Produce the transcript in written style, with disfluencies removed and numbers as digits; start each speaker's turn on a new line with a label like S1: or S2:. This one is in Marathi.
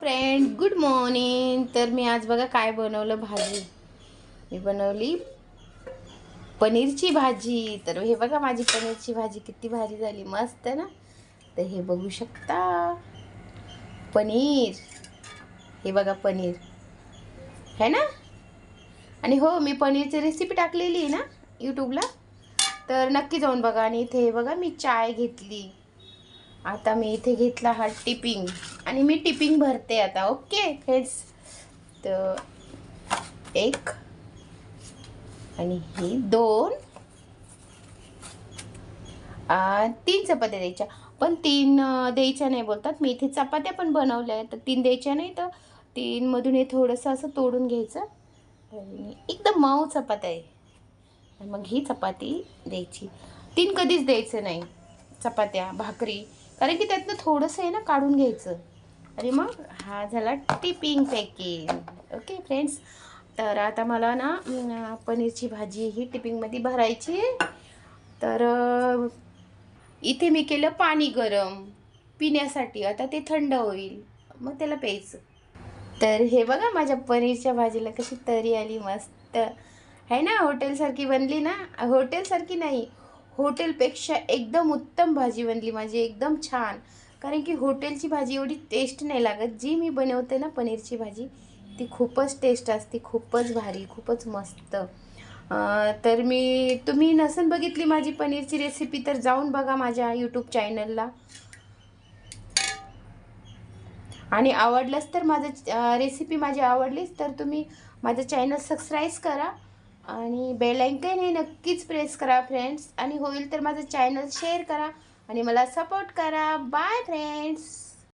S1: Friend, good morning. तर मी आज बघा काय बनवलं. भाजी मी बनवली पनीरची भाजी. तर हे बघा माझी पनीरची भाजी किती भारी झाली, मस्त ना. तर हे बघू शकता पनीर. हे बघा पनीर है ना. आणि हो, मी पनीरची रेसिपी टाकलेली आहे ना यूट्यूबला, तर नक्की जाऊन बघा. आणि इथे हे बघा मी चाय घेतली. आता मी इथे घेतला हा टिपिंग आणि मी टिपिंग भरते आता. ओके फ्रेंड्स, तर एक आणि ही दोन, तीन चपात्या द्यायच्या. पण तीन द्यायच्या नाही बोलतात. मी इथे चपात्या पण बनवल्या आहेत, तर तीन द्यायच्या नाही. तर तीनमधून हे थोडंसं असं तोडून घ्यायचं. आणि एकदम मऊ चपात्या आहे. आणि मग ही चपाती द्यायची. तीन कधीच द्यायचं नाही चपात्या भाकरी, कारण की त्यातनं थोडंसं आहे ना काढून घ्यायचं. आणि मग हा झाला टिपिंग पॅकिंग. ओके फ्रेंड्स, तर आता मला ना पनीरची भाजी ही टिपिंगमध्ये भरायची. तर इथे मी केलं पाणी गरम पिण्यासाठी. आता ते थंड होईल, मग त्याला प्यायचं. तर हे बघा माझ्या पनीरच्या भाजीला कशी तरी आली, मस्त आहे ना. हॉटेलसारखी बनली ना. हॉटेलसारखी नाही, हॉटेलपेक्षा एकदम उत्तम भाजी बनली माझी, एकदम छान. कारण की हॉटेलची भाजी एवढी टेस्ट नाही लागत. जी मी बनवते ना पनीरची भाजी, ती खूपच टेस्ट असते, खूपच भारी, खूपच मस्त. तर तुम्ही नसेल बघितली माझी पनीरची रेसिपी, तर जाऊन बघा माझ्या यूट्यूब चॅनलला. आणि आवडलंच तर माझं रेसिपी माझी आवडलीच तर तुम्ही माझं चॅनल सबस्क्राईब करा आणि बेल आयकॉन हे नक्कीच प्रेस करा फ्रेंड्स. आणि होईल तर माझं चॅनल शेअर करा आणि मला सपोर्ट करा. Bye friends.